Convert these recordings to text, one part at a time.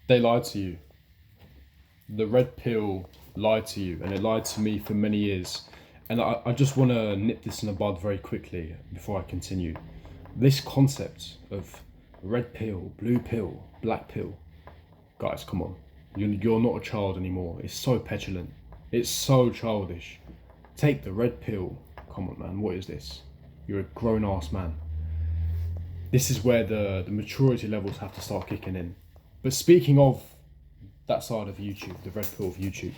They lied to you. The red pill lied to you, and it lied to me for many years. And I just want to nip this in the bud very quickly before I continue. This concept of red pill, blue pill, black pill, guys, come on. You're not a child anymore. It's so petulant. It's so childish. Take the red pill. Come on, man. What is this? You're a grown ass man. This is where the maturity levels have to start kicking in. But speaking of that side of YouTube, the red pill of YouTube,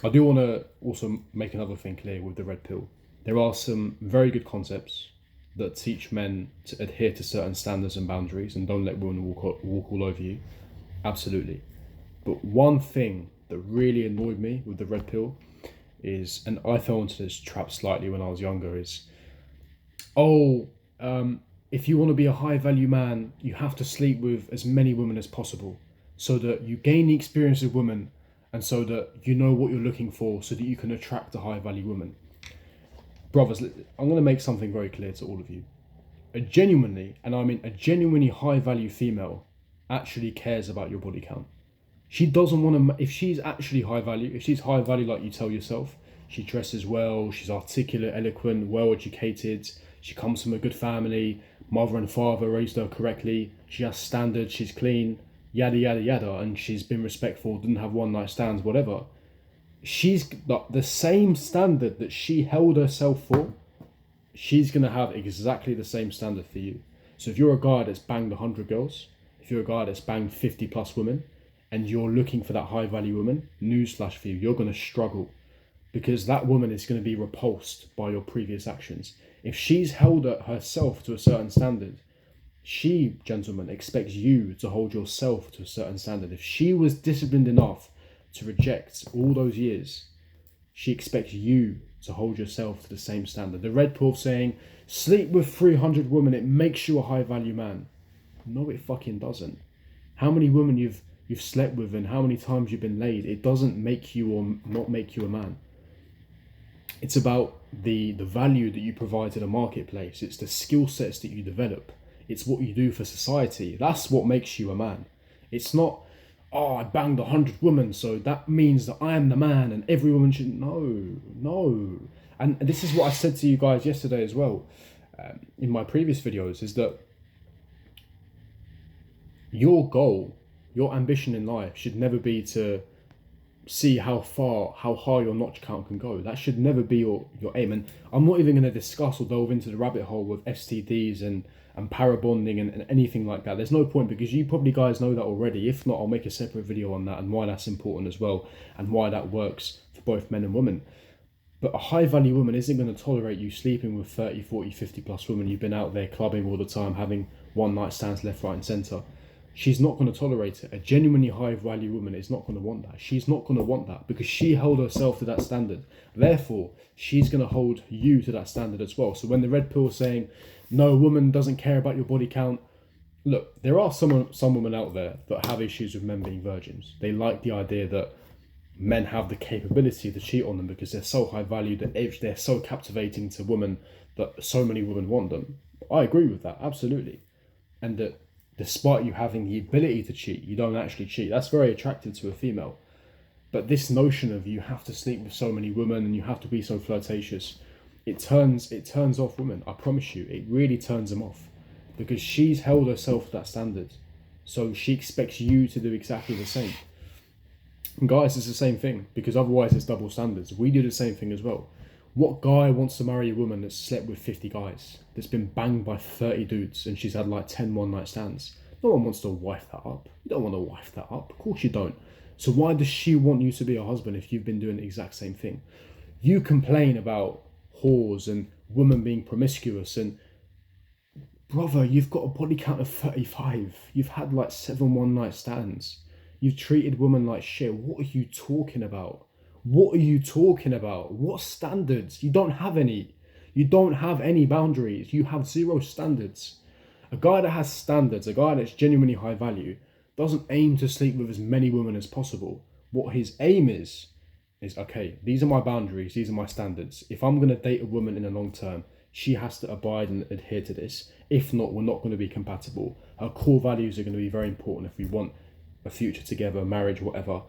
I do want to also make another thing clear with the red pill. There are some very good concepts that teach men to adhere to certain standards and boundaries and don't let women walk all over you. Absolutely. But one thing that really annoyed me with the red pill is, and I fell into this trap slightly when I was younger, is, if you want to be a high value man, you have to sleep with as many women as possible so that you gain the experience of women and so that you know what you're looking for so that you can attract a high value woman. Brothers, I'm going to make something very clear to all of you. A genuinely high value female actually cares about your body count. She doesn't want to, if she's actually high value, if she's high value like you tell yourself, she dresses well, she's articulate, eloquent, well educated, she comes from a good family, mother and father raised her correctly, she has standards, she's clean, yada yada yada, and she's been respectful, didn't have one night stands, whatever. She's got the same standard that she held herself for. She's gonna have exactly the same standard for you. So if you're a guy that's banged 100 girls, if you're a guy that's banged 50 plus women, and you're looking for that high value woman, newsflash for you, you're gonna struggle, because that woman is gonna be repulsed by your previous actions. If she's held herself to a certain standard, she, gentlemen, expects you to hold yourself to a certain standard. If she was disciplined enough to reject all those years, she expects you to hold yourself to the same standard. The red pill saying, sleep with 300 women, it makes you a high value man. No, it fucking doesn't. How many women you've slept with and how many times you've been laid, it doesn't make you or not make you a man. It's about the value that you provide to the marketplace. It's the skill sets that you develop. It's what you do for society. That's what makes you a man. It's not, I banged 100 women, so that means that I am the man and every woman should. No. And this is what I said to you guys yesterday as well, in my previous videos, is that your goal, your ambition in life should never be to see how high your notch count can go. That should never be your aim. And I'm not even going to discuss or delve into the rabbit hole with STDs and parabonding and anything like that. There's no point, because you probably guys know that already. If not, I'll make a separate video on that and why that's important as well, and why that works for both men and women. But a high value woman isn't going to tolerate you sleeping with 30, 40, 50 plus women. You've been out there clubbing all the time, having one night stands left, right and centre. She's not going to tolerate it. A genuinely high value woman is not going to want that. She's not going to want that because she held herself to that standard. Therefore, she's going to hold you to that standard as well. So when the red pill is saying, no, woman doesn't care about your body count. Look, there are some women out there that have issues with men being virgins. They like the idea that men have the capability to cheat on them because they're so high value, that they're so captivating to women that so many women want them. I agree with that, absolutely. And that despite you having the ability to cheat, you don't actually cheat. That's very attractive to a female. But this notion of you have to sleep with so many women and you have to be so flirtatious, it turns off women. I promise you, it really turns them off, because she's held herself to that standard. So she expects you to do exactly the same. And guys, it's the same thing, because otherwise it's double standards. We do the same thing as well. What guy wants to marry a woman that's slept with 50 guys, that's been banged by 30 dudes, and she's had like 10 one-night stands? No one wants to wife that up. You don't want to wife that up. Of course you don't. So why does she want you to be a husband if you've been doing the exact same thing? You complain about whores and women being promiscuous, and brother, you've got a body count of 35. You've had like 7 one-night stands. You've treated women like shit. What are you talking about? What are you talking about? What standards? You don't have any. You don't have any boundaries. You have zero standards. A guy that has standards, a guy that's genuinely high value, doesn't aim to sleep with as many women as possible. What his aim is okay, these are my boundaries, these are my standards. If I'm going to date a woman in the long term, she has to abide and adhere to this. If not, we're not going to be compatible. Her core values are going to be very important if we want a future together, marriage, whatever.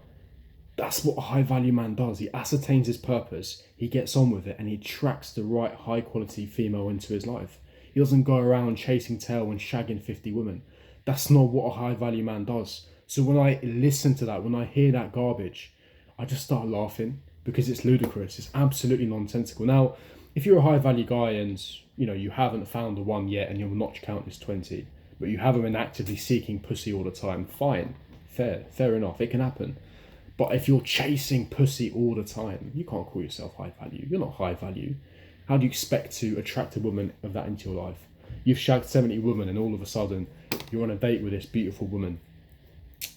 That's what a high value man does. He ascertains his purpose, he gets on with it, and he attracts the right high quality female into his life. He doesn't go around chasing tail and shagging 50 women. That's not what a high value man does. So when I listen to that, when I hear that garbage, I just start laughing because it's ludicrous. It's absolutely nonsensical. Now, if you're a high value guy and you haven't found the one yet and your notch count is 20, but you haven't been actively seeking pussy all the time, fine, fair enough, it can happen. But if you're chasing pussy all the time, you can't call yourself high value. You're not high value. How do you expect to attract a woman of that into your life? You've shagged 70 women and all of a sudden you're on a date with this beautiful woman,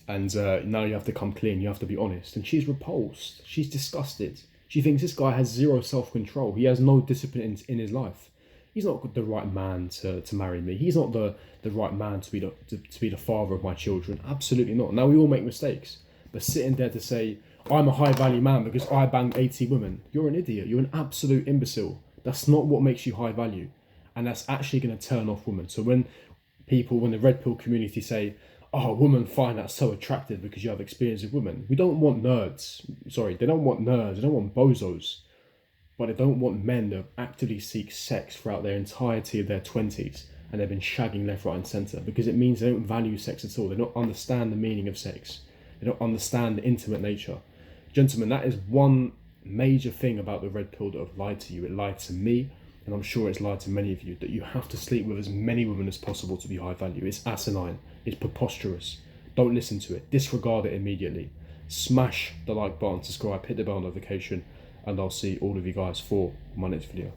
and now you have to come clean, you have to be honest. And she's repulsed. She's disgusted. She thinks this guy has zero self-control. He has no discipline in his life. He's not the right man to marry me. He's not the right man to be the father of my children. Absolutely not. Now, we all make mistakes. But sitting there to say, I'm a high value man because I banged 80 women, you're an idiot. You're an absolute imbecile. That's not what makes you high value. And that's actually going to turn off women. So when the red pill community say, oh, women find that so attractive because you have experience with women. We don't want nerds. Sorry, they don't want nerds. They don't want bozos. But they don't want men that actively seek sex throughout their entirety of their 20s and they've been shagging left, right and centre, because it means they don't value sex at all. They don't understand the meaning of sex. They don't understand the intimate nature. Gentlemen, that is one major thing about the red pill that have lied to you. It lied to me, and I'm sure it's lied to many of you, that you have to sleep with as many women as possible to be high value. It's asinine. It's preposterous. Don't listen to it. Disregard it immediately. Smash the like button, subscribe, hit the bell notification, and I'll see all of you guys for my next video.